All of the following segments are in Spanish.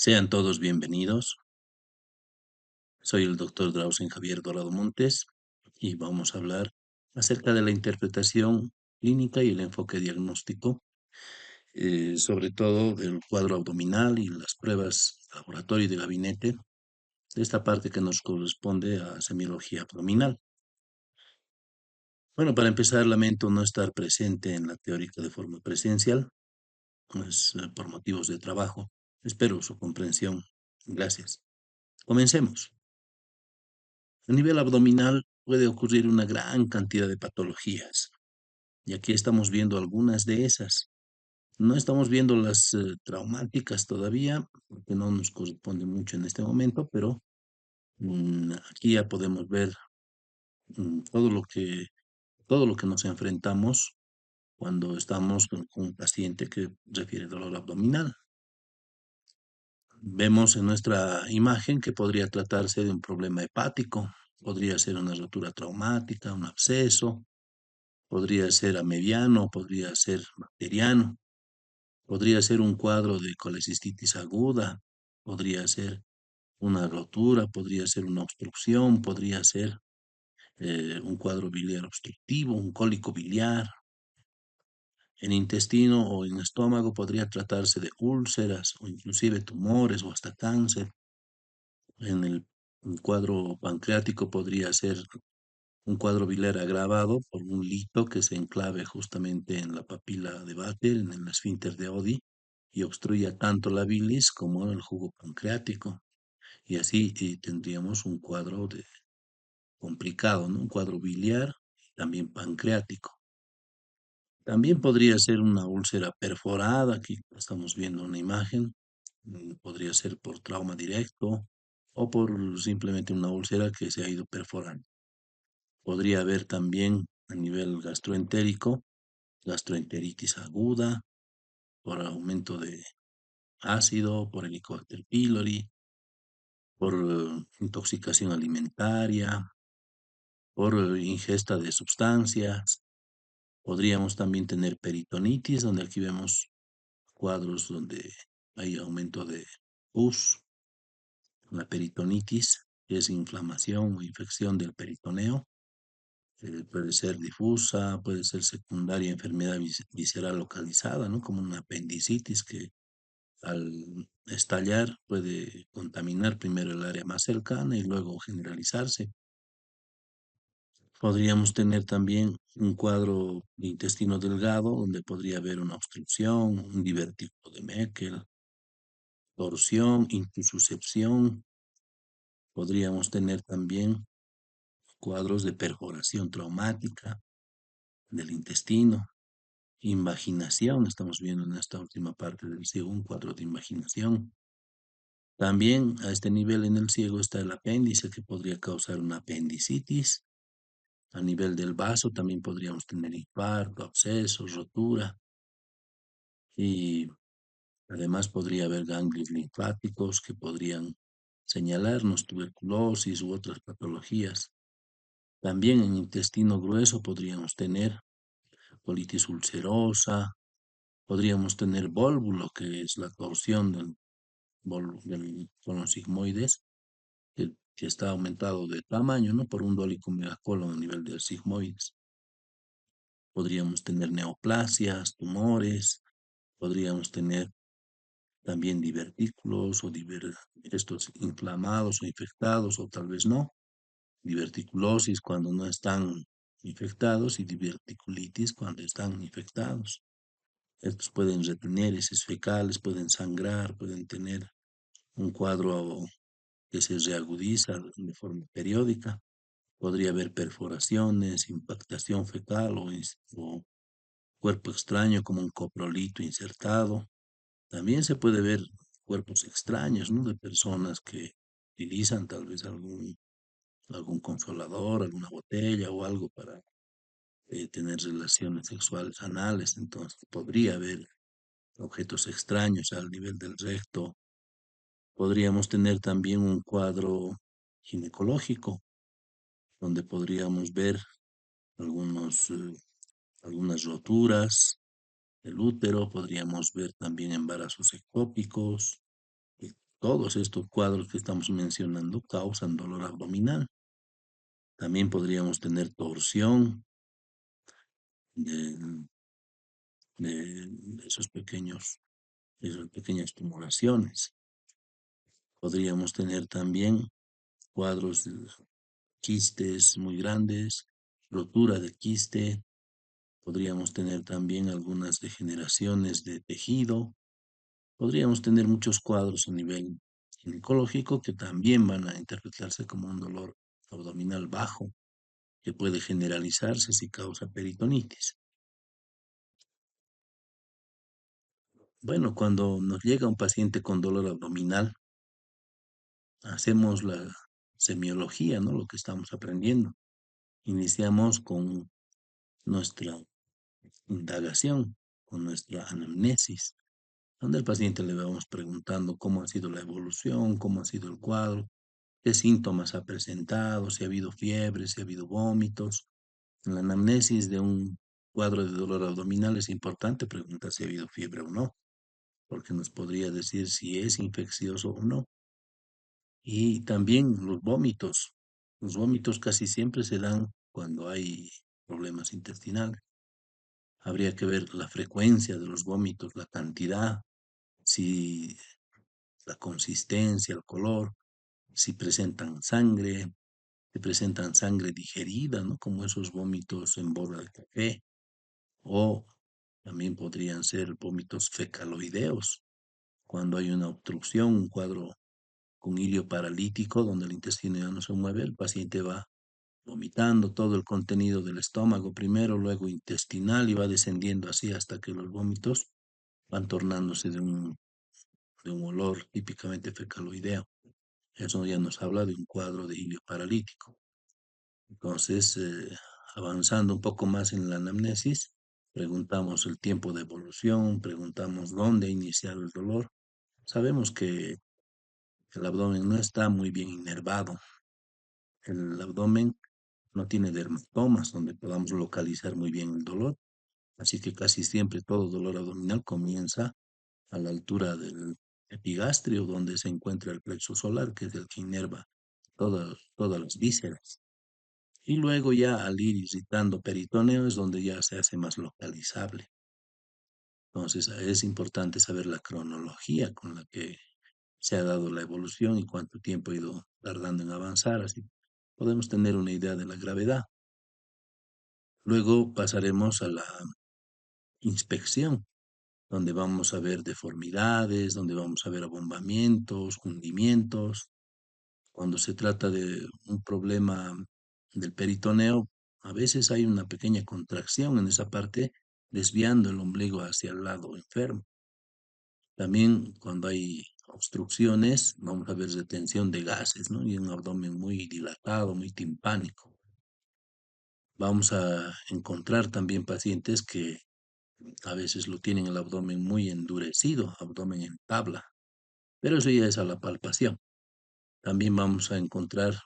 Sean todos bienvenidos. Soy el doctor Drausen Javier Dorado Montes y vamos a hablar acerca de la interpretación clínica y el enfoque diagnóstico, sobre todo del cuadro abdominal y las pruebas de laboratorio y de gabinete, de esta parte que nos corresponde a semiología abdominal. Bueno, para empezar, lamento no estar presente en la teórica de forma presencial, pues, por motivos de trabajo. Espero su comprensión. Gracias. Comencemos. A nivel abdominal puede ocurrir una gran cantidad de patologías, y aquí estamos viendo algunas de esas. No estamos viendo las traumáticas todavía, porque no nos corresponde mucho en este momento, pero aquí ya podemos ver todo lo que nos enfrentamos cuando estamos con un paciente que refiere dolor abdominal. Vemos en nuestra imagen que podría tratarse de un problema hepático, podría ser una rotura traumática, un absceso. Podría ser a mediano, podría ser bacteriano, podría ser un cuadro de colecistitis aguda, podría ser una rotura, podría ser una obstrucción, podría ser un cuadro biliar obstructivo, un cólico biliar. En intestino o en estómago podría tratarse de úlceras o inclusive tumores o hasta cáncer. En el cuadro pancreático podría ser un cuadro biliar agravado por un lito que se enclave justamente en la papila de Vater, en el esfínter de Oddi, y obstruya tanto la bilis como el jugo pancreático. Y así tendríamos un cuadro complicado, ¿no? Un cuadro biliar y también pancreático. También podría ser una úlcera perforada, aquí estamos viendo una imagen, podría ser por trauma directo o por simplemente una úlcera que se ha ido perforando. Podría haber también a nivel gastroentérico, gastroenteritis aguda, por aumento de ácido, por Helicobacter pylori, por intoxicación alimentaria, por ingesta de sustancias. Podríamos también tener peritonitis, donde aquí vemos cuadros donde hay aumento de pus, la peritonitis, que es inflamación o infección del peritoneo. Puede ser difusa, puede ser secundaria, enfermedad visceral localizada, ¿no? Como una apendicitis que al estallar puede contaminar primero el área más cercana y luego generalizarse. Podríamos tener también un cuadro de intestino delgado donde podría haber una obstrucción, un divertículo de Meckel, torsión, intususcepción. Podríamos tener también cuadros de perforación traumática del intestino. Invaginación, estamos viendo en esta última parte del ciego un cuadro de invaginación. También a este nivel en el ciego está el apéndice que podría causar una apendicitis. A nivel del vaso también podríamos tener infarto, absceso, rotura y además podría haber ganglios linfáticos que podrían señalarnos tuberculosis u otras patologías. También en intestino grueso podríamos tener colitis ulcerosa, podríamos tener vólvulo, que es la torsión con los sigmoides, que está aumentado de tamaño, ¿no? Por un dólico megacolon a nivel del sigmoides. Podríamos tener neoplasias, tumores, podríamos tener también divertículos o estos inflamados o infectados, o tal vez no. Diverticulosis cuando no están infectados y diverticulitis cuando están infectados. Estos pueden retener heces fecales, pueden sangrar, pueden tener un cuadro que se reagudiza de forma periódica. Podría haber perforaciones, impactación fecal o cuerpo extraño como un coprolito insertado. También se puede ver cuerpos extraños, ¿no? De personas que utilizan tal vez algún consolador, alguna botella o algo para tener relaciones sexuales anales. Entonces podría haber objetos extraños al nivel del recto. Podríamos tener también un cuadro ginecológico, donde podríamos ver algunos, algunas roturas del útero, podríamos ver también embarazos ectópicos, Todos estos cuadros que estamos mencionando causan dolor abdominal. También podríamos tener torsión de, de esas pequeñas tumoraciones. Podríamos tener también cuadros de quistes muy grandes, rotura de quiste. Podríamos tener también algunas degeneraciones de tejido. Podríamos tener muchos cuadros a nivel ginecológico que también van a interpretarse como un dolor abdominal bajo, que puede generalizarse si causa peritonitis. Bueno, cuando nos llega un paciente con dolor abdominal, hacemos la semiología, ¿no? Lo que estamos aprendiendo. Iniciamos con nuestra indagación, con nuestra anamnesis, donde al paciente le vamos preguntando cómo ha sido la evolución, cómo ha sido el cuadro, qué síntomas ha presentado, si ha habido fiebre, si ha habido vómitos. En la anamnesis de un cuadro de dolor abdominal es importante preguntar si ha habido fiebre o no, porque nos podría decir si es infeccioso o no. Y también los vómitos. Los vómitos casi siempre se dan cuando hay problemas intestinales. Habría que ver la frecuencia de los vómitos, la cantidad, si la consistencia, el color, si presentan sangre, si presentan sangre digerida, ¿no? Como esos vómitos en borra de café, o también podrían ser vómitos fecaloideos, cuando hay una obstrucción, un cuadro con ilio paralítico, donde el intestino ya no se mueve, el paciente va vomitando todo el contenido del estómago primero, luego intestinal y va descendiendo así hasta que los vómitos van tornándose de un olor típicamente fecaloideo. Eso ya nos habla de un cuadro de ilio paralítico. Entonces, avanzando un poco más en la anamnesis, preguntamos el tiempo de evolución, preguntamos dónde ha iniciado el dolor. Sabemos que el abdomen no está muy bien inervado. El abdomen no tiene dermatomas donde podamos localizar muy bien el dolor. Así que casi siempre todo dolor abdominal comienza a la altura del epigastrio, donde se encuentra el plexo solar, que es el que inerva todas las vísceras. Y luego ya al ir irritando peritoneo es donde ya se hace más localizable. Entonces es importante saber la cronología con la que se ha dado la evolución y cuánto tiempo ha ido tardando en avanzar, así podemos tener una idea de la gravedad. Luego pasaremos a la inspección, donde vamos a ver deformidades, donde vamos a ver abombamientos, hundimientos. Cuando se trata de un problema del peritoneo, a veces hay una pequeña contracción en esa parte, desviando el ombligo hacia el lado enfermo. También cuando hay obstrucciones, vamos a ver retención de gases, ¿no? Y un abdomen muy dilatado, muy timpánico. Vamos a encontrar también pacientes que a veces lo tienen el abdomen muy endurecido, abdomen en tabla, pero eso ya es a la palpación. También vamos a encontrar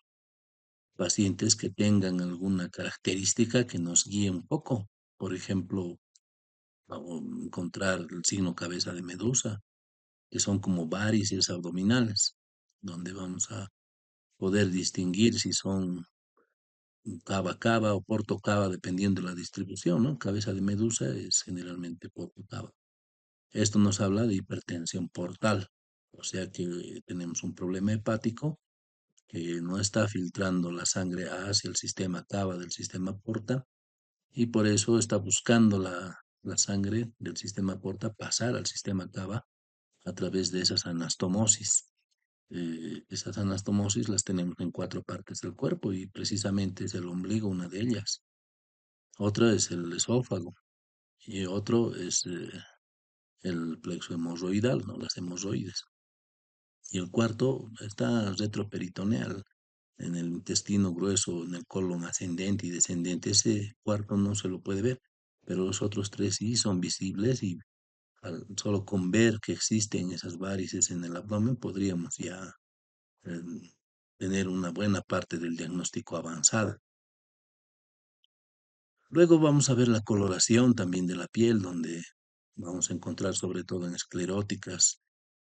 pacientes que tengan alguna característica que nos guíe un poco. Por ejemplo, vamos a encontrar el signo cabeza de medusa, que son como varices abdominales, donde vamos a poder distinguir si son cava cava o porto cava, dependiendo de la distribución, ¿no? Cabeza de medusa es generalmente porto cava. Esto nos habla de hipertensión portal, o sea que tenemos un problema hepático que no está filtrando la sangre hacia el sistema cava del sistema porta y por eso está buscando la sangre del sistema porta pasar al sistema cava a través de esas anastomosis. Esas anastomosis las tenemos en cuatro partes del cuerpo y precisamente es el ombligo una de ellas. Otra es el esófago y otro es el plexo hemorroidal, ¿no? Las hemorroides. Y el cuarto está retroperitoneal, en el intestino grueso, en el colon ascendente y descendente. Ese cuarto no se lo puede ver, pero los otros tres sí son visibles y solo con ver que existen esas varices en el abdomen podríamos ya eh, tener una buena parte del diagnóstico avanzada. Luego vamos a ver la coloración también de la piel, donde vamos a encontrar sobre todo en escleróticas,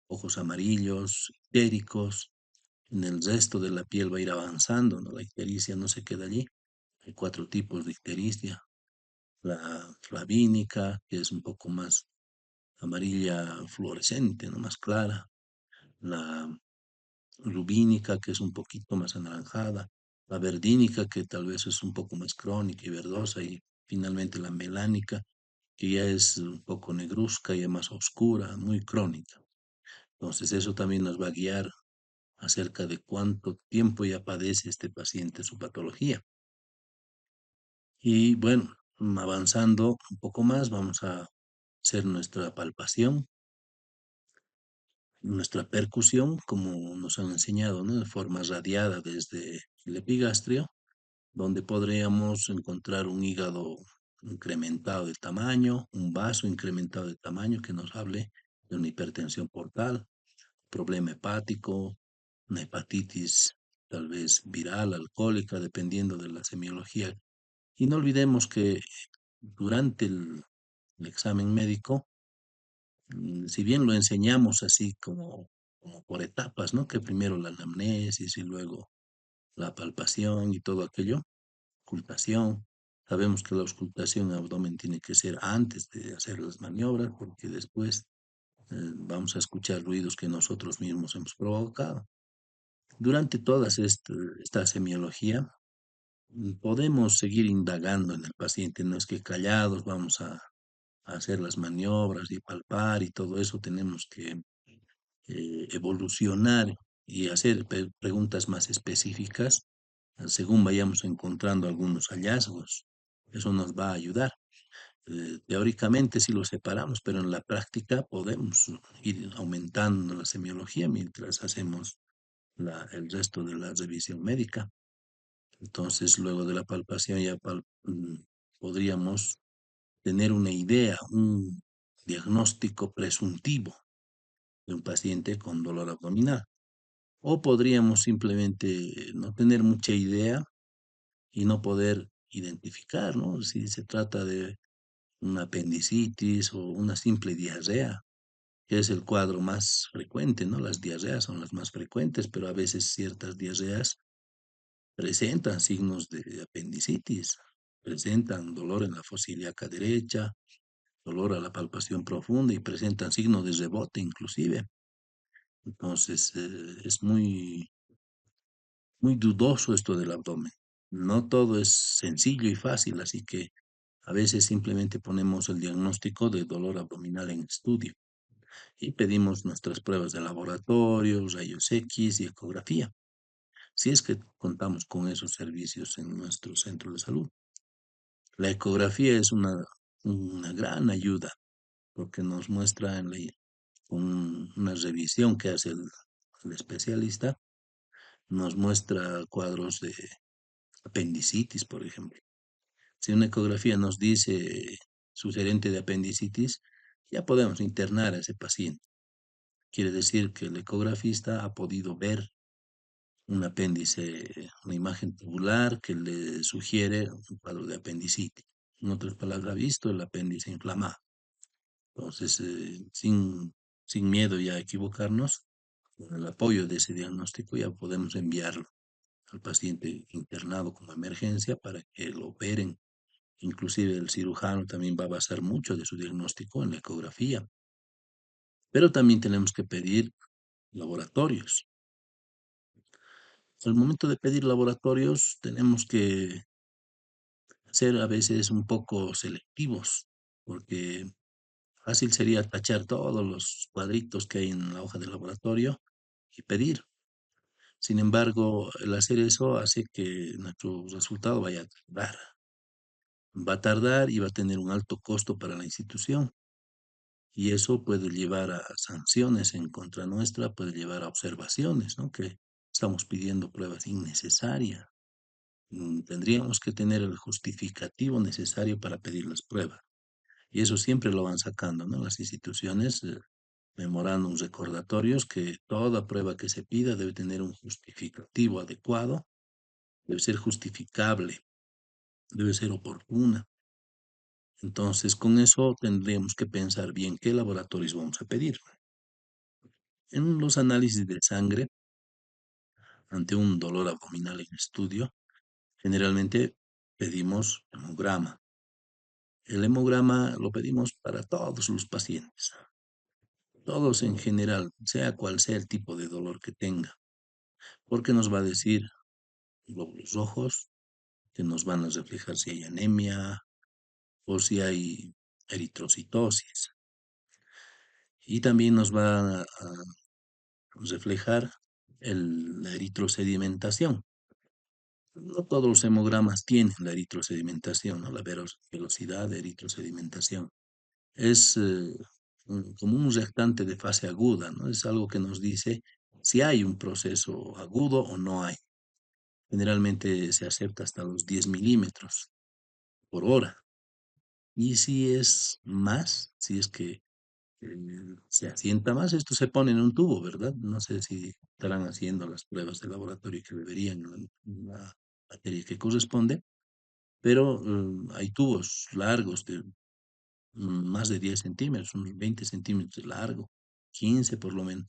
ojos amarillos, ictéricos. En el resto de la piel va a ir avanzando, ¿no? La ictericia no se queda allí. Hay 4 tipos de ictericia. La flavínica, que es un poco más amarilla fluorescente, ¿no? Más clara. La rubínica, que es un poquito más anaranjada. La verdínica, que tal vez es un poco más crónica y verdosa. Y finalmente la melánica, que ya es un poco negruzca, ya más oscura, muy crónica. Entonces eso también nos va a guiar acerca de cuánto tiempo ya padece este paciente su patología. Y bueno, avanzando un poco más, vamos a hacer nuestra palpación, nuestra percusión, como nos han enseñado, ¿no? De forma radiada desde el epigastrio, donde podríamos encontrar un hígado incrementado de tamaño, un vaso incrementado de tamaño que nos hable de una hipertensión portal, problema hepático, una hepatitis tal vez viral, alcohólica, dependiendo de la semiología. Y no olvidemos que durante el examen médico, si bien lo enseñamos así como por etapas, ¿no? Que primero la anamnesis y luego la palpación y todo aquello, auscultación. Sabemos que la auscultación en abdomen tiene que ser antes de hacer las maniobras, porque después vamos a escuchar ruidos que nosotros mismos hemos provocado. Durante toda esta semiología, podemos seguir indagando en el paciente, no es que callados vamos a hacer las maniobras y palpar y todo eso, tenemos que evolucionar y hacer preguntas más específicas según vayamos encontrando algunos hallazgos. Eso nos va a ayudar. Teóricamente sí lo separamos, pero en la práctica podemos ir aumentando la semiología mientras hacemos el resto de la revisión médica. Entonces, luego de la palpación ya podríamos tener una idea, un diagnóstico presuntivo de un paciente con dolor abdominal. O podríamos simplemente no tener mucha idea y no poder identificar, ¿no? Si se trata de una apendicitis o una simple diarrea, que es el cuadro más frecuente, ¿no? Las diarreas son las más frecuentes, pero a veces ciertas diarreas presentan signos de apendicitis, presentan dolor en la fosa ilíaca derecha, dolor a la palpación profunda y presentan signos de rebote inclusive. Entonces, es muy dudoso esto del abdomen. No todo es sencillo y fácil, así que a veces simplemente ponemos el diagnóstico de dolor abdominal en estudio y pedimos nuestras pruebas de laboratorio, rayos X y ecografía, si es que contamos con esos servicios en nuestro centro de salud. La ecografía es una gran ayuda porque nos muestra una revisión que hace el especialista, nos muestra cuadros de apendicitis, por ejemplo. Si una ecografía nos dice sugerente de apendicitis, ya podemos internar a ese paciente. Quiere decir que el ecografista ha podido ver un apéndice, una imagen tubular que le sugiere un cuadro de apendicitis. En otras palabras, ha visto el apéndice inflamado. Entonces, sin miedo ya a equivocarnos, con el apoyo de ese diagnóstico ya podemos enviarlo al paciente internado como emergencia para que lo operen. Inclusive el cirujano también va a basar mucho de su diagnóstico en la ecografía. Pero también tenemos que pedir laboratorios. Al momento de pedir laboratorios tenemos que ser a veces un poco selectivos, porque fácil sería tachar todos los cuadritos que hay en la hoja de laboratorio y pedir. Sin embargo, el hacer eso hace que nuestro resultado vaya a tardar. Va a tardar y va a tener un alto costo para la institución. Y eso puede llevar a sanciones en contra nuestra, puede llevar a observaciones, ¿no? Que estamos pidiendo pruebas innecesarias. Tendríamos que tener el justificativo necesario para pedir las pruebas. Y eso siempre lo van sacando, ¿no? Las instituciones, memorándums recordatorios que toda prueba que se pida debe tener un justificativo adecuado, debe ser justificable, debe ser oportuna. Entonces, con eso tendríamos que pensar bien qué laboratorios vamos a pedir. En los análisis de sangre, ante un dolor abdominal en estudio, generalmente pedimos hemograma. El hemograma lo pedimos para todos los pacientes, todos en general, sea cual sea el tipo de dolor que tenga, porque nos va a decir glóbulos rojos, que nos van a reflejar si hay anemia o si hay eritrocitosis. Y también nos va a reflejar la eritrosedimentación. No todos los hemogramas tienen la eritrosedimentación, ¿no? La velocidad de eritrosedimentación. Es como un reactante de fase aguda, ¿no? Es algo que nos dice si hay un proceso agudo o no hay. Generalmente se acepta hasta los 10 milímetros por hora. Y si es más, si es que se asienta más, esto se pone en un tubo, ¿verdad? No sé si estarán haciendo las pruebas de laboratorio que deberían en la materia que corresponde, pero hay tubos largos de más de 10 centímetros, unos 20 centímetros de largo, 15 por lo menos,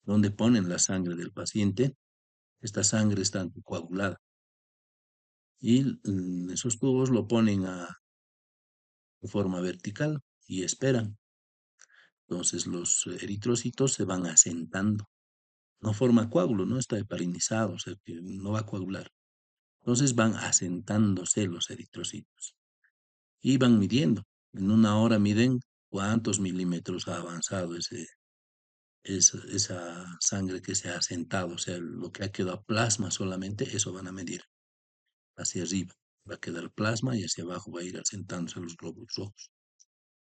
donde ponen la sangre del paciente. Esta sangre está anticoagulada y esos tubos lo ponen de forma vertical y esperan. Entonces los eritrocitos se van asentando. No forma coágulo, no está heparinizado, o sea que no va a coagular. Entonces van asentándose los eritrocitos y van midiendo. En una hora miden cuántos milímetros ha avanzado esa sangre que se ha asentado, o sea, lo que ha quedado plasma solamente, eso van a medir hacia arriba. Va a quedar plasma y hacia abajo va a ir asentándose los glóbulos rojos.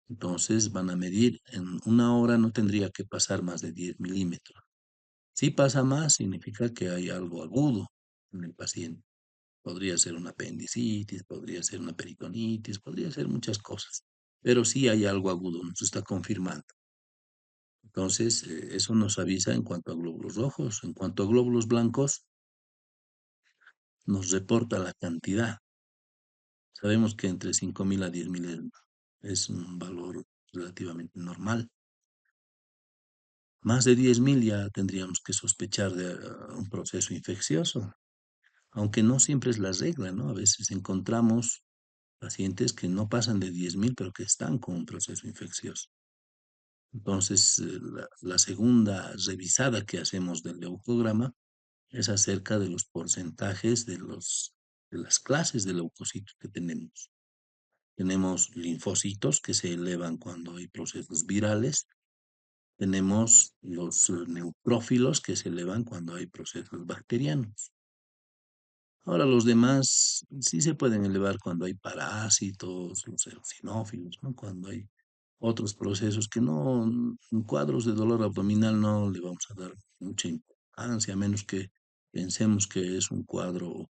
Entonces van a medir, en una hora no tendría que pasar más de 10 milímetros. Si pasa más, significa que hay algo agudo en el paciente. Podría ser una apendicitis, podría ser una peritonitis, podría ser muchas cosas. Pero sí hay algo agudo, nos está confirmando. Entonces, eso nos avisa en cuanto a glóbulos rojos. En cuanto a glóbulos blancos, nos reporta la cantidad. Sabemos que entre 5.000 a 10.000 es un valor relativamente normal. Más de 10.000 ya tendríamos que sospechar de un proceso infeccioso, aunque no siempre es la regla, ¿no? A veces encontramos pacientes que no pasan de 10.000, pero que están con un proceso infeccioso. Entonces, la segunda revisada que hacemos del leucograma es acerca de los porcentajes de las clases de leucocitos que tenemos. Tenemos linfocitos que se elevan cuando hay procesos virales. Tenemos los neutrófilos que se elevan cuando hay procesos bacterianos. Ahora los demás sí se pueden elevar cuando hay parásitos, los eosinófilos, ¿no? Cuando hay otros procesos que no, en cuadros de dolor abdominal no le vamos a dar mucha importancia, a menos que pensemos que es un cuadro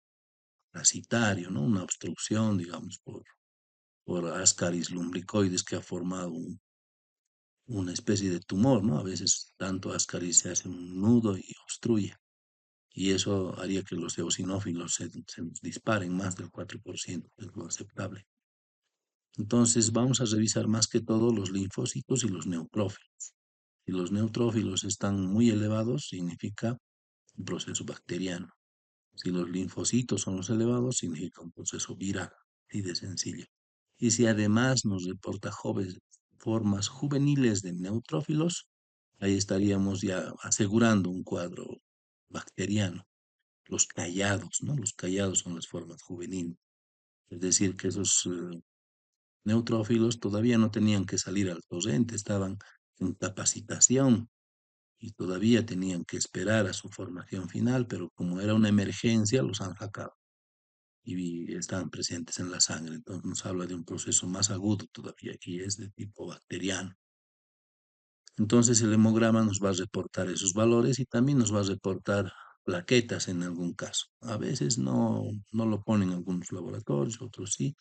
parasitario, ¿no? Una obstrucción, digamos, por Ascaris lumbricoides que ha formado una especie de tumor, ¿no? A veces tanto Ascaris se hace un nudo y obstruye. Y eso haría que los eosinófilos se nos disparen más del 4%, es lo aceptable. Entonces vamos a revisar más que todo los linfocitos y los neutrófilos. Si los neutrófilos están muy elevados, significa un proceso bacteriano. Si los linfocitos son los elevados, significa un proceso viral, así de sencillo. Y si además nos reporta jóvenes formas juveniles de neutrófilos, ahí estaríamos ya asegurando un cuadro bacteriano. Los callados, ¿no? Los callados son las formas juveniles. Es decir, que esos neutrófilos todavía no tenían que salir al torrente, estaban en capacitación y todavía tenían que esperar a su formación final, pero como era una emergencia, los han sacado y estaban presentes en la sangre. Entonces nos habla de un proceso más agudo todavía y es de tipo bacteriano. Entonces el hemograma nos va a reportar esos valores y también nos va a reportar plaquetas en algún caso. A veces no lo ponen algunos laboratorios, otros sí,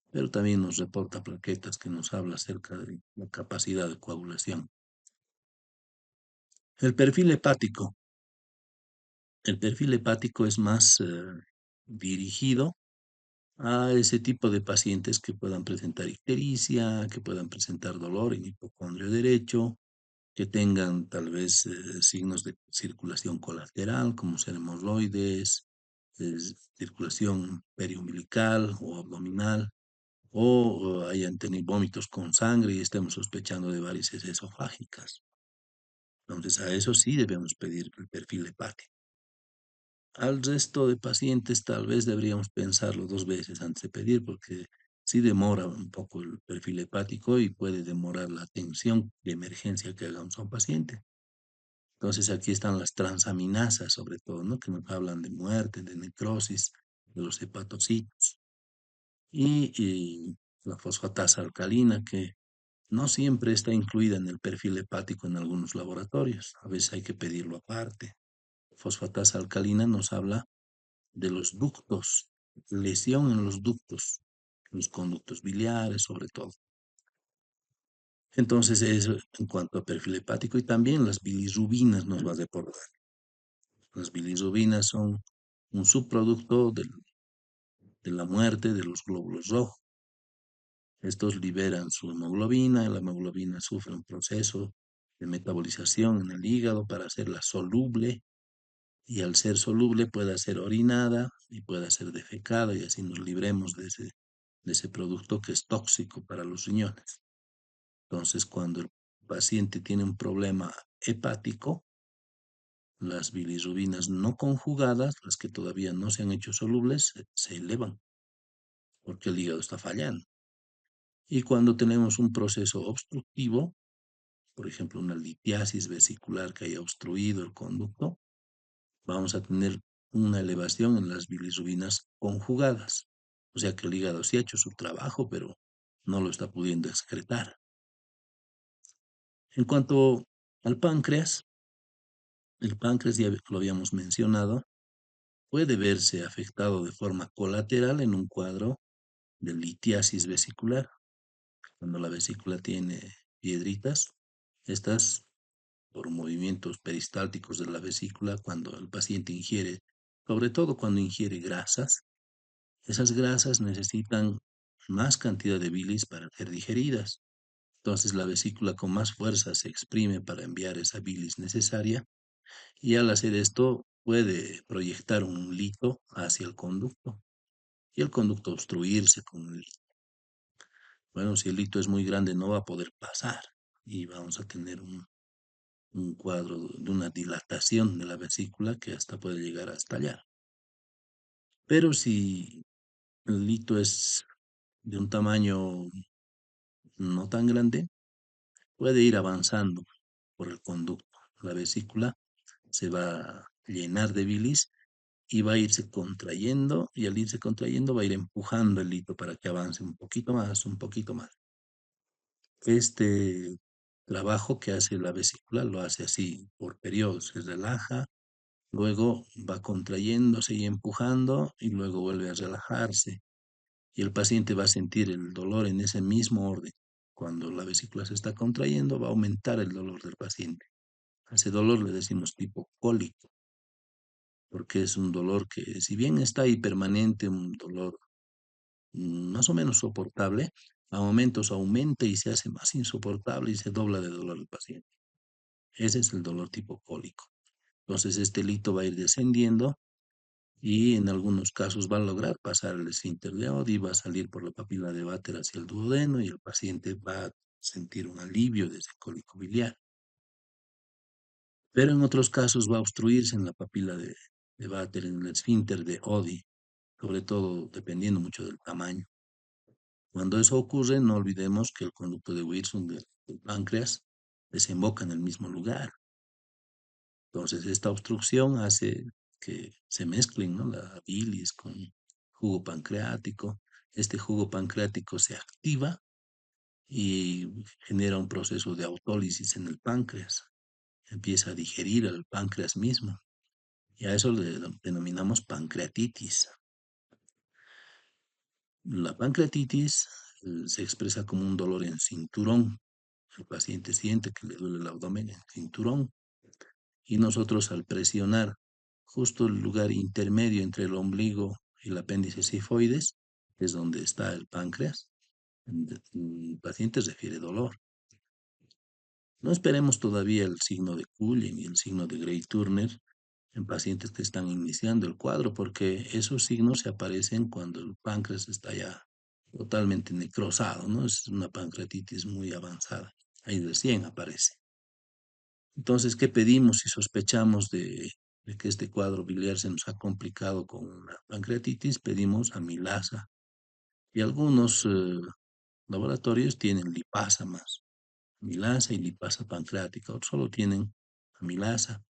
pero también nos reporta plaquetas que nos habla acerca de la capacidad de coagulación. El perfil hepático. El perfil hepático es más dirigido a ese tipo de pacientes que puedan presentar ictericia, que puedan presentar dolor en hipocondrio derecho, que tengan tal vez signos de circulación colateral, como ser hemorroides, circulación periumbilical o abdominal, o hayan tenido vómitos con sangre y estemos sospechando de varices esofágicas. Entonces, a eso sí debemos pedir el perfil hepático. Al resto de pacientes tal vez deberíamos pensarlo dos veces antes de pedir, porque sí demora un poco el perfil hepático y puede demorar la atención de emergencia que hagamos a un paciente. Entonces aquí están las transaminasas, sobre todo, ¿no? Que nos hablan de muerte, de necrosis, de los hepatocitos. Y la fosfatasa alcalina, que no siempre está incluida en el perfil hepático en algunos laboratorios. A veces hay que pedirlo aparte. Fosfatasa alcalina nos habla de los ductos, lesión en los conductos biliares sobre todo. Entonces, eso en cuanto a perfil hepático y también las bilirrubinas nos va a reportar. Las bilirrubinas son un subproducto de la muerte de los glóbulos rojos. Estos liberan su hemoglobina y la hemoglobina sufre un proceso de metabolización en el hígado para hacerla soluble y al ser soluble pueda ser orinada y pueda ser defecada y así nos libremos de ese producto que es tóxico para los riñones. Entonces, cuando el paciente tiene un problema hepático, las bilirrubinas no conjugadas, las que todavía no se han hecho solubles, se elevan porque el hígado está fallando. Y cuando tenemos un proceso obstructivo, por ejemplo, una litiasis vesicular que haya obstruido el conducto, vamos a tener una elevación en las bilirrubinas conjugadas. O sea que el hígado sí ha hecho su trabajo, pero no lo está pudiendo excretar. En cuanto al páncreas, el páncreas ya lo habíamos mencionado, puede verse afectado de forma colateral en un cuadro de litiasis vesicular. Cuando la vesícula tiene piedritas, estas por movimientos peristálticos de la vesícula, cuando el paciente ingiere, sobre todo cuando ingiere grasas, esas grasas necesitan más cantidad de bilis para ser digeridas. Entonces la vesícula con más fuerza se exprime para enviar esa bilis necesaria y al hacer esto puede proyectar un lito hacia el conducto y el conducto obstruirse con el lito. Bueno, si el lito es muy grande no va a poder pasar y vamos a tener un cuadro de una dilatación de la vesícula que hasta puede llegar a estallar. Pero si el lito es de un tamaño no tan grande, puede ir avanzando por el conducto. La vesícula se va a llenar de bilis y va a irse contrayendo y al irse contrayendo va a ir empujando el lito para que avance un poquito más, un poquito más. Este trabajo que hace la vesícula lo hace así por periodos, se relaja, luego va contrayéndose y empujando y luego vuelve a relajarse y el paciente va a sentir el dolor en ese mismo orden. Cuando la vesícula se está contrayendo va a aumentar el dolor del paciente. A ese dolor le decimos tipo cólico, porque es un dolor que si bien está ahí permanente, un dolor más o menos soportable, a momentos aumenta y se hace más insoportable y se dobla de dolor el paciente. Ese es el dolor tipo cólico. Entonces este lito va a ir descendiendo y en algunos casos va a lograr pasar el esfínter de Oddi, va a salir por la papila de Vater hacia el duodeno y el paciente va a sentir un alivio de ese cólico biliar. Pero en otros casos va a obstruirse en la papila de Vater, en el esfínter de Oddi, sobre todo dependiendo mucho del tamaño. Cuando eso ocurre, no olvidemos que el conducto de Wilson del páncreas desemboca en el mismo lugar. Entonces, esta obstrucción hace que se mezclen, ¿no? La bilis con jugo pancreático. Este jugo pancreático se activa y genera un proceso de autólisis en el páncreas. Empieza a digerir al páncreas mismo. Y a eso le denominamos pancreatitis. La pancreatitis se expresa como un dolor en cinturón. El paciente siente que le duele el abdomen en cinturón y nosotros al presionar justo el lugar intermedio entre el ombligo y el apéndice sifoides, que es donde está el páncreas, el paciente refiere dolor. No esperemos todavía el signo de Cullen y el signo de Gray Turner en pacientes que están iniciando el cuadro, porque esos signos se aparecen cuando el páncreas está ya totalmente necrosado, ¿no? Es una pancreatitis muy avanzada. Ahí recién aparece. Entonces, ¿qué pedimos si sospechamos de que este cuadro biliar se nos ha complicado con una pancreatitis? Pedimos amilasa. Y algunos laboratorios tienen lipasa más, amilasa y lipasa pancreática, otros solo tienen amilasa.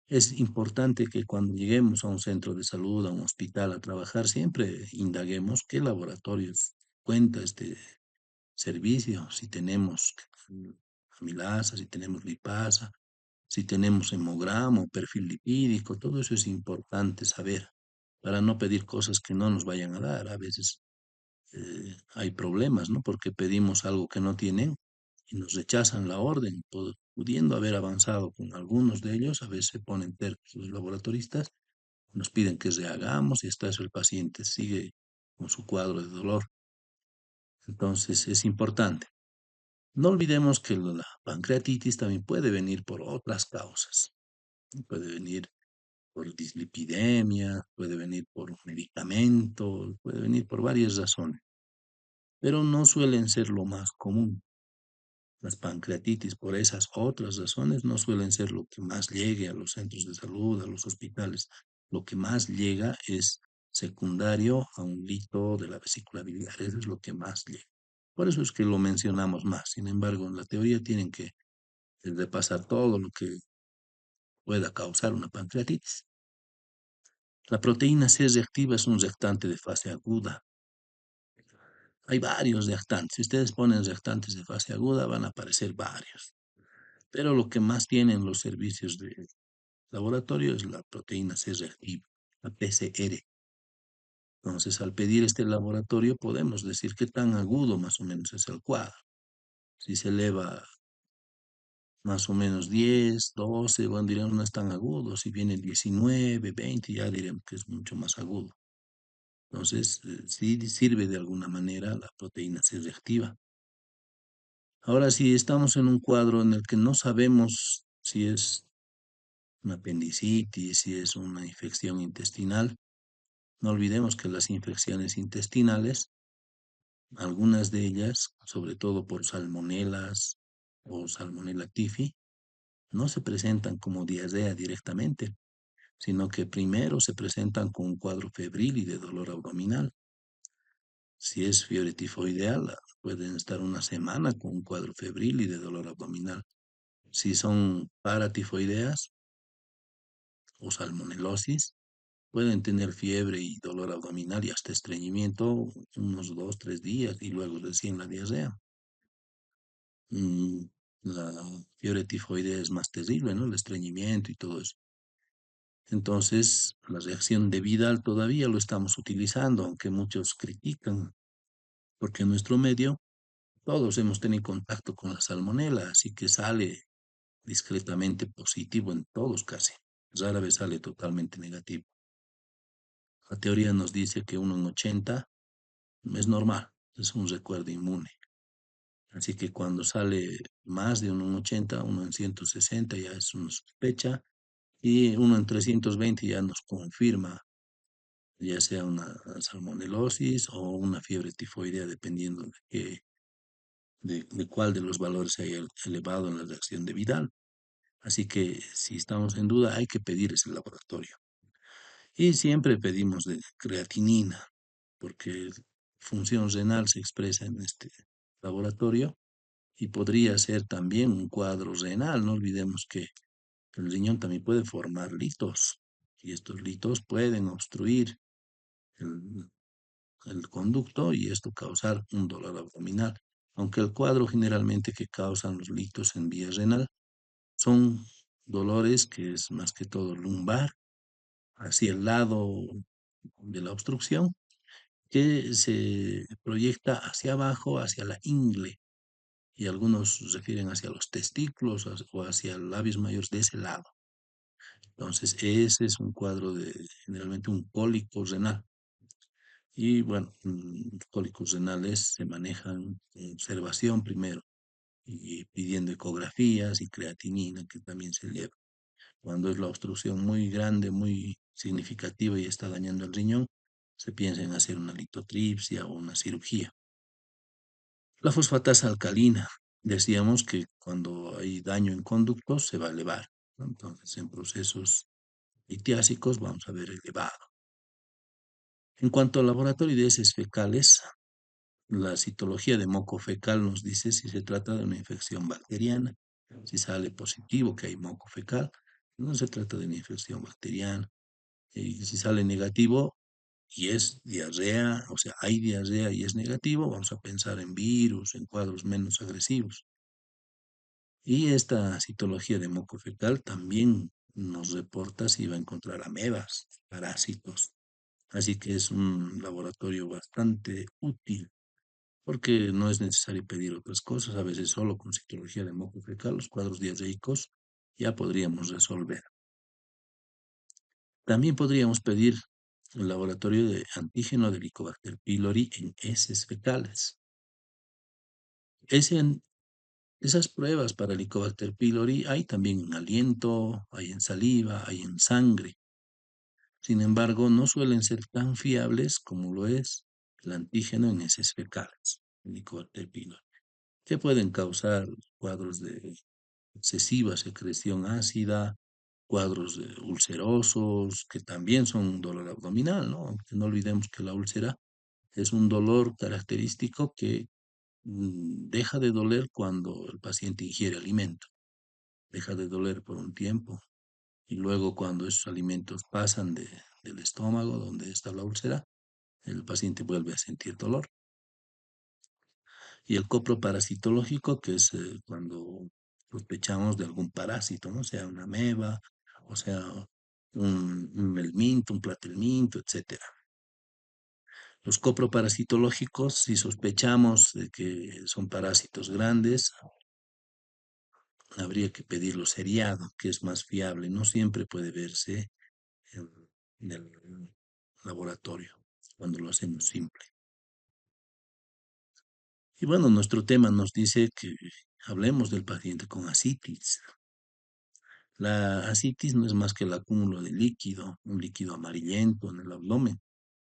Es importante que cuando lleguemos a un centro de salud, a un hospital a trabajar, siempre indaguemos qué laboratorios cuenta este servicio, si tenemos amilasa, si tenemos lipasa, si tenemos hemograma o perfil lipídico, todo eso es importante saber para no pedir cosas que no nos vayan a dar. A veces hay problemas, ¿no? Porque pedimos algo que no tienen y nos rechazan la orden, pudiendo haber avanzado con algunos de ellos, a veces se ponen tercos los laboratoristas, nos piden que rehagamos y hasta eso el paciente sigue con su cuadro de dolor. Entonces es importante. No olvidemos que la pancreatitis también puede venir por otras causas. Puede venir por dislipidemia, puede venir por un medicamento, puede venir por varias razones, pero no suelen ser lo más común. Las pancreatitis, por esas otras razones, no suelen ser lo que más llegue a los centros de salud, a los hospitales. Lo que más llega es secundario a un lito de la vesícula biliar. Eso es lo que más llega. Por eso es que lo mencionamos más. Sin embargo, en la teoría tienen que repasar todo lo que pueda causar una pancreatitis. La proteína C reactiva es un reactante de fase aguda. Hay varios reactantes. Si ustedes ponen reactantes de fase aguda, van a aparecer varios. Pero lo que más tienen los servicios de laboratorio es la proteína C reactiva, la PCR. Entonces, al pedir este laboratorio, podemos decir qué tan agudo más o menos es el cuadro. Si se eleva más o menos 10, 12, bueno, diríamos no es tan agudo. Si viene 19, 20, ya diremos que es mucho más agudo. Entonces, sí sirve de alguna manera la proteína C reactiva. Ahora, si estamos en un cuadro en el que no sabemos si es una apendicitis, si es una infección intestinal, no olvidemos que las infecciones intestinales, algunas de ellas, sobre todo por salmonelas o salmonella typhi, no se presentan como diarrea directamente, sino que primero se presentan con un cuadro febril y de dolor abdominal. Si es fiebre tifoidea, pueden estar una semana con un cuadro febril y de dolor abdominal. Si son paratifoideas o salmonelosis, pueden tener fiebre y dolor abdominal y hasta estreñimiento unos 2, 3 días y luego recién la diarrea. Mm, La fiebre tifoidea es más terrible, ¿no? El estreñimiento y todo eso. Entonces, la reacción de Vidal todavía lo estamos utilizando, aunque muchos critican, porque en nuestro medio todos hemos tenido contacto con la salmonela, así que sale discretamente positivo en todos casi. Rara vez sale totalmente negativo. La teoría nos dice que uno en 80 es normal, es un recuerdo inmune. Así que cuando sale más de uno en 80, uno en 160 ya es una sospecha y uno en 320 ya nos confirma ya sea una salmonelosis o una fiebre tifoidea, dependiendo de cuál de los valores se haya elevado en la reacción de Vidal. Así que si estamos en duda, hay que pedir ese laboratorio. Y siempre pedimos de creatinina, porque función renal se expresa en este laboratorio y podría ser también un cuadro renal. No olvidemos que el riñón también puede formar litos y estos litos pueden obstruir el, el conducto y esto causar un dolor abdominal. Aunque el cuadro generalmente que causan los litos en vía renal son dolores que es más que todo lumbar, hacia el lado de la obstrucción, que se proyecta hacia abajo, hacia la ingle, y algunos se refieren hacia los testículos o hacia labios mayores de ese lado. Entonces, ese es un cuadro de generalmente un cólico renal. Y bueno, cólicos renales se manejan con observación primero. y pidiendo ecografías y creatinina que también se lleva. Cuando es la obstrucción muy grande, muy significativa y está dañando el riñón, se piensa en hacer una litotripsia o una cirugía. La fosfatasa alcalina, decíamos que cuando hay daño en conductos se va a elevar, ¿no? Entonces, en procesos litiásicos vamos a ver elevado. En cuanto al laboratorio de heces fecales, la citología de moco fecal nos dice si se trata de una infección bacteriana. Si sale positivo que hay moco fecal, no se trata de una infección bacteriana. Y si sale negativo y es diarrea, o sea, hay diarrea y es negativo, vamos a pensar en virus, en cuadros menos agresivos. Y esta citología de moco fecal también nos reporta si va a encontrar amebas, parásitos. Así que es un laboratorio bastante útil porque no es necesario pedir otras cosas. A veces solo con citología de moco fecal, los cuadros diarreicos, ya podríamos resolver. También podríamos pedir el laboratorio de antígeno de Helicobacter pylori en heces fecales. Ese, esas pruebas para Helicobacter pylori hay también en aliento, hay en saliva, hay en sangre. Sin embargo, no suelen ser tan fiables como lo es el antígeno en heces fecales, Helicobacter pylori, que pueden causar cuadros de excesiva secreción ácida, cuadros ulcerosos, que también son un dolor abdominal, ¿no? Aunque no olvidemos que la úlcera es un dolor característico que deja de doler cuando el paciente ingiere alimento, deja de doler por un tiempo y luego cuando esos alimentos pasan del estómago donde está la úlcera, el paciente vuelve a sentir dolor. Y el coproparasitológico, que es cuando sospechamos de algún parásito, ¿no? Sea una ameba, o sea un melminto, un platelminto, etcétera. Los coproparasitológicos, si sospechamos de que son parásitos grandes, habría que pedirlo seriado, que es más fiable. No siempre puede verse en, en el laboratorio cuando lo hacemos simple. Y bueno, nuestro tema nos dice que hablemos del paciente con asitis. La asitis no es más que el acúmulo de líquido, un líquido amarillento en el abdomen.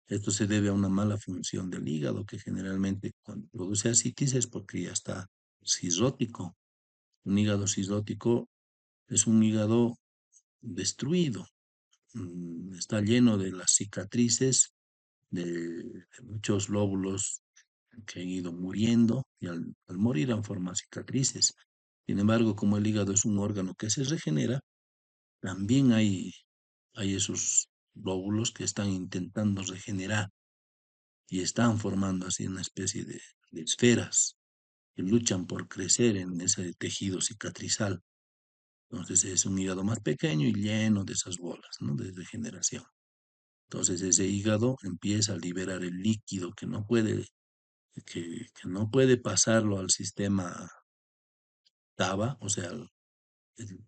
Esto se debe a una mala función del hígado, que generalmente cuando produce asitis es porque ya está cirrótico. Un hígado cirrótico es un hígado destruido, está lleno de las cicatrices de muchos lóbulos que han ido muriendo y al morir han formado cicatrices. Sin embargo, como el hígado es un órgano que se regenera, también hay esos lóbulos que están intentando regenerar y están formando así una especie de esferas que luchan por crecer en ese tejido cicatrizal. Entonces es un hígado más pequeño y lleno de esas bolas, ¿no? De regeneración. Entonces ese hígado empieza a liberar el líquido que no puede pasarlo al sistema TABA, o sea, el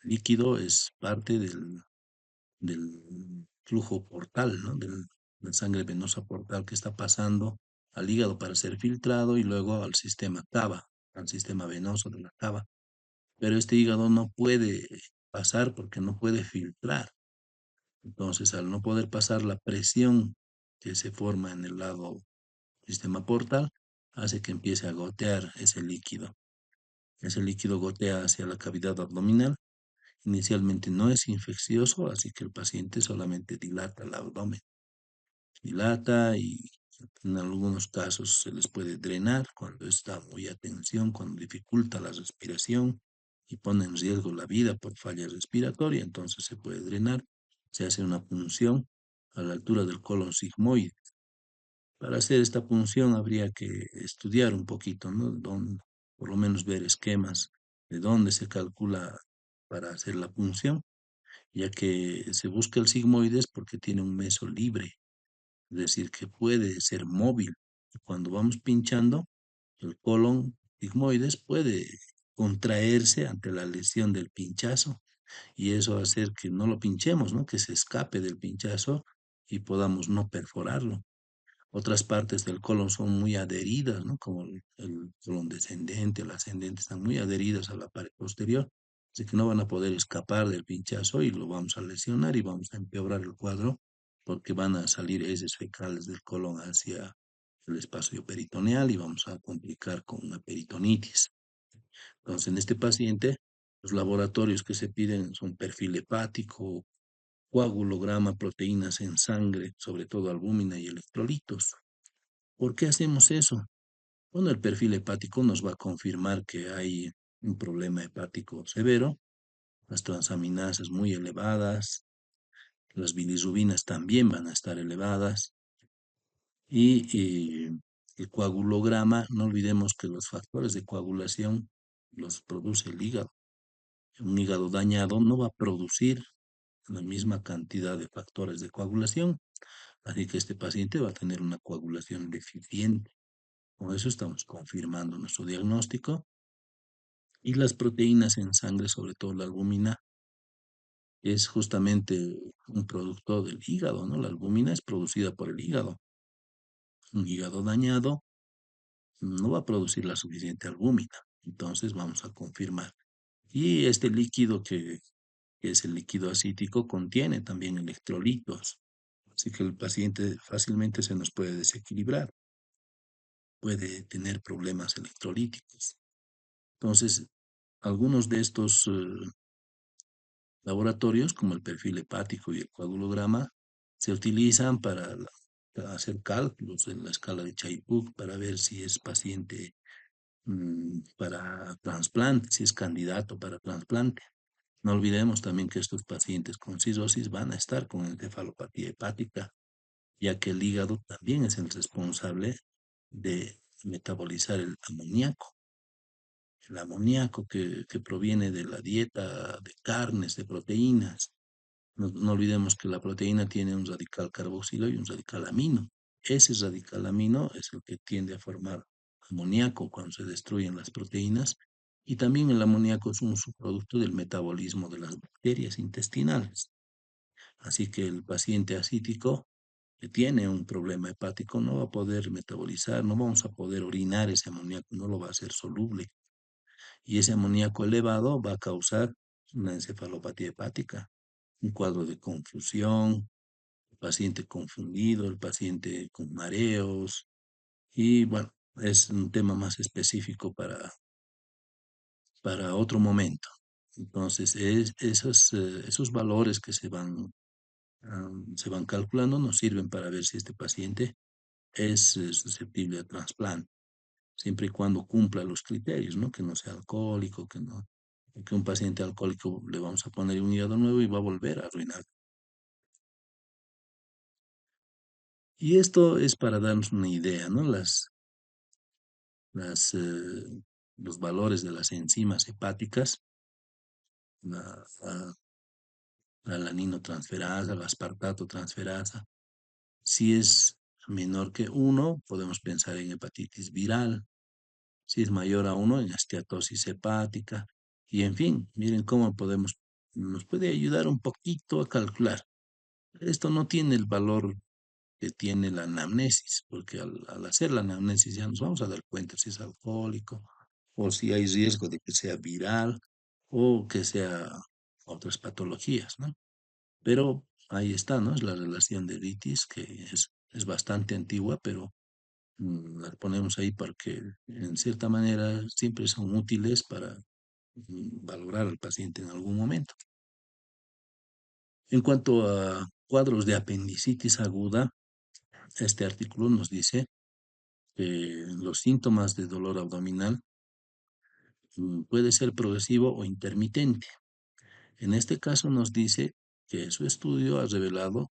líquido es parte del flujo portal, ¿no? La sangre venosa portal que está pasando al hígado para ser filtrado y luego al sistema cava, al sistema venoso de la cava. Pero este hígado no puede pasar porque no puede filtrar. Entonces, al no poder pasar la presión que se forma en el lado sistema portal, hace que empiece a gotear ese líquido. Ese líquido gotea hacia la cavidad abdominal. Inicialmente no es infeccioso, así que el paciente solamente dilata el abdomen. Dilata y en algunos casos se les puede drenar cuando está muy a tensión, cuando dificulta la respiración y pone en riesgo la vida por falla respiratoria, entonces se puede drenar. Se hace una punción a la altura del colon sigmoide. Para hacer esta punción habría que estudiar un poquito, ¿no? Por lo menos ver esquemas de dónde se calcula para hacer la punción, ya que se busca el sigmoides porque tiene un meso libre, es decir, que puede ser móvil. Cuando vamos pinchando, el colon sigmoides puede contraerse ante la lesión del pinchazo y eso hacer que no lo pinchemos, ¿no? Que se escape del pinchazo y podamos no perforarlo. Otras partes del colon son muy adheridas, ¿no? Como el colon descendente, el ascendente, están muy adheridas a la pared posterior, así que no van a poder escapar del pinchazo y lo vamos a lesionar y vamos a empeorar el cuadro porque van a salir heces fecales del colon hacia el espacio peritoneal y vamos a complicar con una peritonitis. Entonces, en este paciente, los laboratorios que se piden son perfil hepático, coagulograma, proteínas en sangre, sobre todo albúmina y electrolitos. ¿Por qué hacemos eso? Bueno, el perfil hepático nos va a confirmar que hay un problema hepático severo, las transaminasas muy elevadas, las bilirrubinas también van a estar elevadas y el coagulograma, no olvidemos que los factores de coagulación los produce el hígado. Un hígado dañado no va a producir la misma cantidad de factores de coagulación, así que este paciente va a tener una coagulación deficiente. Con eso estamos confirmando nuestro diagnóstico. Y las proteínas en sangre, sobre todo la albúmina, es justamente un producto del hígado, ¿no? La albúmina es producida por el hígado. Un hígado dañado no va a producir la suficiente albúmina. Entonces vamos a confirmar. Y este líquido que es el líquido acítico contiene también electrolitos. Así que el paciente fácilmente se nos puede desequilibrar, puede tener problemas electrolíticos. Entonces, algunos de estos laboratorios, como el perfil hepático y el coagulograma, se utilizan para hacer cálculos en la escala de Chaipuk para ver si es paciente para trasplante, si es candidato para trasplante. No olvidemos también que estos pacientes con cirrosis van a estar con encefalopatía hepática, ya que el hígado también es el responsable de metabolizar el amoníaco. El amoníaco que proviene de la dieta de carnes, de proteínas. No olvidemos que la proteína tiene un radical carboxilo y un radical amino. Ese radical amino es el que tiende a formar amoníaco cuando se destruyen las proteínas y también el amoníaco es un subproducto del metabolismo de las bacterias intestinales. Así que el paciente acítico que tiene un problema hepático no va a poder metabolizar, no vamos a poder orinar ese amoníaco, no lo va a hacer soluble. Y ese amoníaco elevado va a causar una encefalopatía hepática, un cuadro de confusión, el paciente confundido, el paciente con mareos, y bueno, es un tema más específico para otro momento. Entonces, esos valores que se van calculando nos sirven para ver si este paciente es susceptible a trasplante, siempre y cuando cumpla los criterios, ¿no? Que no sea alcohólico, que no, que un paciente alcohólico le vamos a poner un hígado nuevo y va a volver a arruinar. Y esto es para darnos una idea, ¿no? Las, los valores de las enzimas hepáticas, la, la alaninotransferasa, la aspartato transferasa. Si es menor que uno, podemos pensar en hepatitis viral. Si es mayor a uno, en esteatosis hepática. Y en fin, miren cómo nos puede ayudar un poquito a calcular. Esto no tiene el valor que tiene la anamnesis, porque al hacer la anamnesis ya nos vamos a dar cuenta si es alcohólico o si hay riesgo de que sea viral o que sea otras patologías, ¿no? Pero ahí está, ¿no? Es la relación de litis que es bastante antigua, pero las ponemos ahí porque en cierta manera siempre son útiles para valorar al paciente en algún momento. En cuanto a cuadros de apendicitis aguda, este artículo nos dice que los síntomas de dolor abdominal puede ser progresivo o intermitente. En este caso nos dice que su estudio ha revelado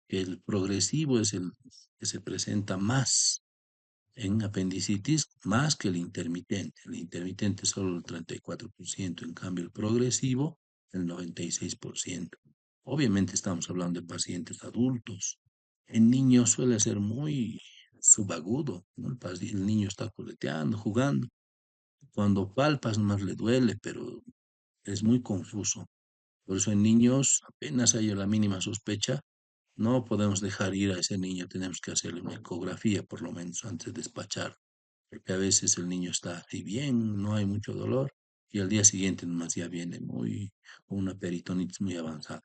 que el progresivo es el que se presenta más en apendicitis, más que el intermitente. El intermitente solo el 34%, en cambio el progresivo el 96%. Obviamente estamos hablando de pacientes adultos. En niños suele ser muy subagudo, ¿no? El niño está coleteando, jugando. Cuando palpas más le duele, pero es muy confuso. Por eso en niños apenas hay la mínima sospecha, No podemos dejar ir a ese niño, tenemos que hacerle una ecografía por lo menos antes de despachar, porque a veces el niño está así bien, no hay mucho dolor, y al día siguiente nomás ya viene una peritonitis muy avanzada.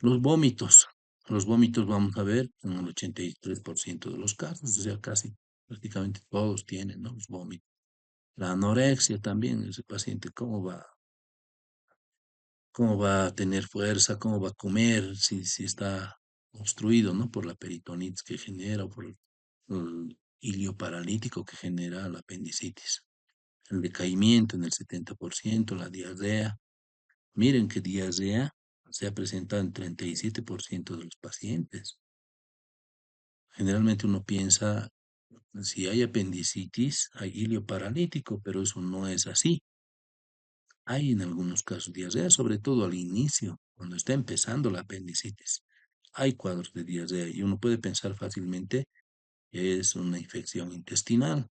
Los vómitos. Los vómitos vamos a ver en el 83% de los casos, o sea, casi prácticamente todos tienen, ¿no? Los vómitos. La anorexia también, ese paciente, cómo va a tener fuerza, cómo va a comer, si está obstruido, ¿no? Por la peritonitis que genera o por el hilio paralítico que genera la apendicitis. El decaimiento en el 70%, la diarrea. Miren que diarrea se ha presentado en 37% de los pacientes. Generalmente uno piensa, si hay apendicitis, hay hilio paralítico, pero eso no es así. Hay en algunos casos diarrea, sobre todo al inicio, cuando está empezando la apendicitis. Hay cuadros de diarrea y uno puede pensar fácilmente que es una infección intestinal,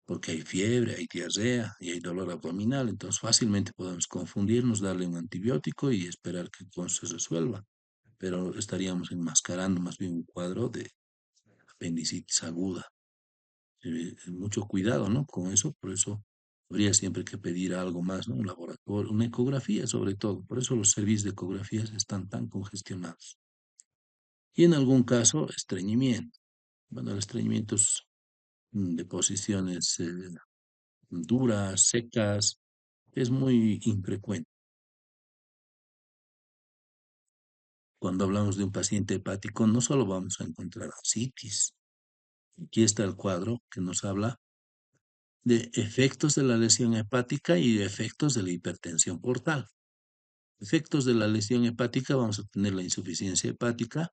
porque hay fiebre, hay diarrea y hay dolor abdominal. Entonces fácilmente podemos confundirnos, darle un antibiótico y esperar que todo se resuelva. Pero estaríamos enmascarando más bien un cuadro de apendicitis aguda. Mucho cuidado, ¿no? Con eso, por eso habría siempre que pedir algo más, ¿no? Un laboratorio, una ecografía sobre todo. Por eso los servicios de ecografías están tan congestionados. Y en algún caso, estreñimiento. Bueno, el estreñimiento es de posiciones duras, secas, es muy infrecuente. Cuando hablamos de un paciente hepático, no solo vamos a encontrar ascitis. Aquí está el cuadro que nos habla de efectos de la lesión hepática y de efectos de la hipertensión portal. Efectos de la lesión hepática, vamos a tener la insuficiencia hepática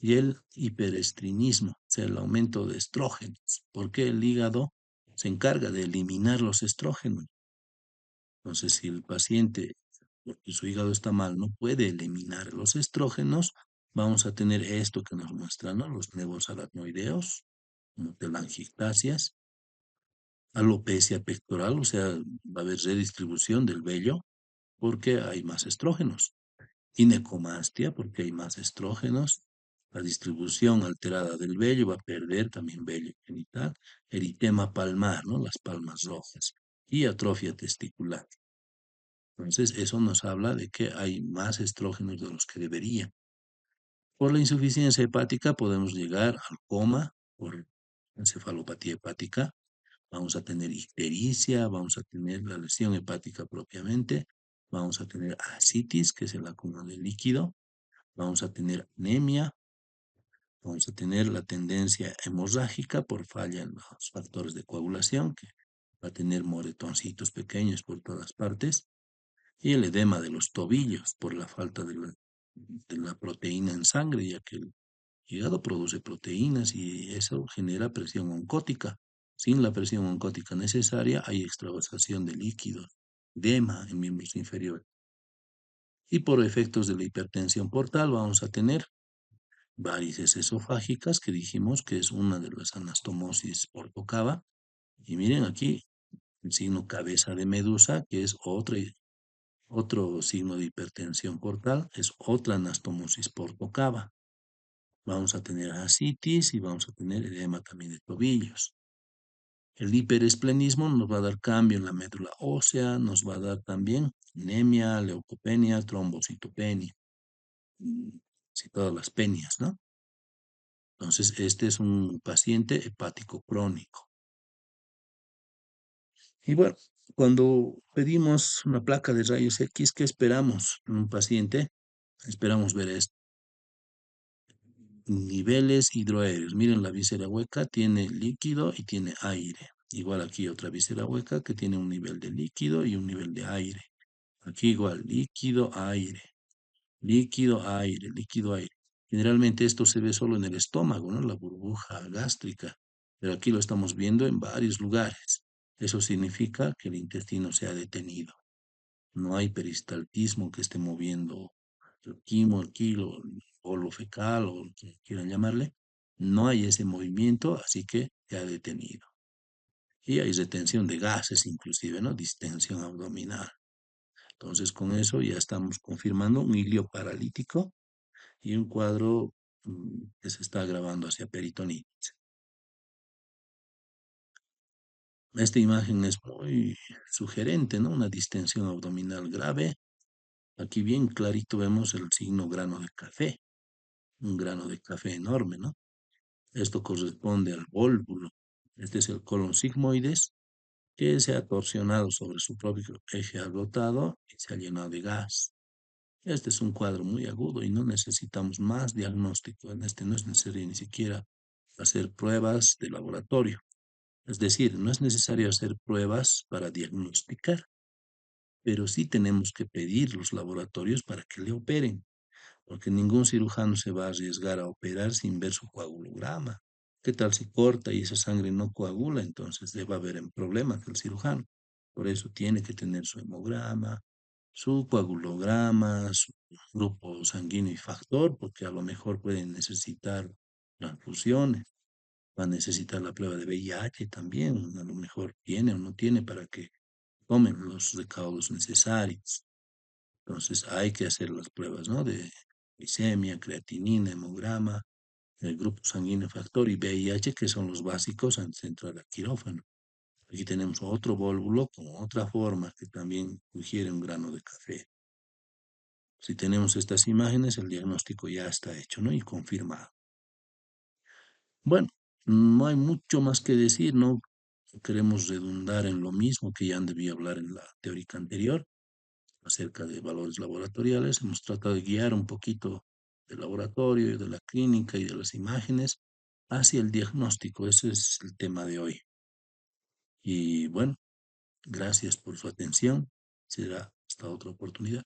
y el hiperestrinismo, o sea, el aumento de estrógenos, porque el hígado se encarga de eliminar los estrógenos. Entonces, si el paciente, porque su hígado está mal, no puede eliminar los estrógenos, vamos a tener esto que nos muestran, ¿no? Los nevos aracnoideos, como telangiectasias, alopecia pectoral, o sea, va a haber redistribución del vello porque hay más estrógenos. Ginecomastia, porque hay más estrógenos. La distribución alterada del vello va a perder también vello genital. Eritema palmar, ¿no? Las palmas rojas. Y atrofia testicular. Entonces, eso nos habla de que hay más estrógenos de los que debería. Por la insuficiencia hepática podemos llegar al coma por encefalopatía hepática. Vamos a tener ictericia, vamos a tener la lesión hepática propiamente, vamos a tener ascitis, que es el acúmulo de líquido, vamos a tener anemia, vamos a tener la tendencia hemorrágica por falla en los factores de coagulación, que va a tener moretoncitos pequeños por todas partes, y el edema de los tobillos por la falta de la proteína en sangre, ya que el hígado produce proteínas y eso genera presión oncótica. Sin la presión oncótica necesaria hay extravasación de líquidos, edema en miembros inferiores. Y por efectos de la hipertensión portal vamos a tener varices esofágicas, que dijimos que es una de las anastomosis por cava. Y miren aquí el signo cabeza de medusa, que es otro signo de hipertensión portal, es otra anastomosis por cava. Vamos a tener ascitis y vamos a tener edema también de tobillos. El hiperesplenismo nos va a dar cambio en la médula ósea, nos va a dar también anemia, leucopenia, trombocitopenia, y todas las penias, ¿no? Entonces, este es un paciente hepático crónico. Y bueno, cuando pedimos una placa de rayos X, ¿qué esperamos en un paciente? Esperamos ver niveles hidroaéreos. Miren, la víscera hueca tiene líquido y tiene aire. Igual aquí otra víscera hueca que tiene un nivel de líquido y un nivel de aire. Aquí igual, líquido, aire, líquido, aire, líquido, aire. Generalmente esto se ve solo en el estómago, ¿no? La burbuja gástrica. Pero aquí lo estamos viendo en varios lugares. Eso significa que el intestino se ha detenido. No hay peristaltismo que esté moviendo el quimo, el kilo, el bolo fecal o lo que quieran llamarle. No hay ese movimiento, así que se ha detenido. Y hay retención de gases, inclusive, ¿no? Distensión abdominal. Entonces, con eso ya estamos confirmando un hilio paralítico y un cuadro que se está agravando hacia peritonitis. Esta imagen es muy sugerente, ¿no? Una distensión abdominal grave. Aquí bien clarito vemos el signo grano de café, un grano de café enorme, ¿no? Esto corresponde al vólvulo. Este es el colon sigmoides que se ha torsionado sobre su propio eje agotado y se ha llenado de gas. Este es un cuadro muy agudo y no necesitamos más diagnóstico. En este no es necesario ni siquiera hacer pruebas de laboratorio. Es decir, no es necesario hacer pruebas para diagnosticar, pero sí tenemos que pedir los laboratorios para que le operen, porque ningún cirujano se va a arriesgar a operar sin ver su coagulograma. ¿Qué tal si corta y esa sangre no coagula? Entonces le va a haber en problemas el cirujano. Por eso tiene que tener su hemograma, su coagulograma, su grupo sanguíneo y factor, porque a lo mejor pueden necesitar transfusiones, va a necesitar la prueba de VIH también, a lo mejor tiene o no tiene para que tomen los recaudos necesarios. Entonces hay que hacer las pruebas, ¿no? De glicemia, creatinina, hemograma, el grupo sanguíneo factor y VIH, que son los básicos antes de entrar al quirófano. Aquí tenemos otro vólvulo con otra forma que también sugiere un grano de café. Si tenemos estas imágenes, el diagnóstico ya está hecho, ¿no? Y confirmado. Bueno, no hay mucho más que decir, no queremos redundar en lo mismo que ya debí hablar en la teórica anterior acerca de valores laboratoriales. Hemos tratado de guiar un poquito del laboratorio, de la clínica y de las imágenes hacia el diagnóstico. Ese es el tema de hoy. Y bueno, gracias por su atención. Será hasta otra oportunidad.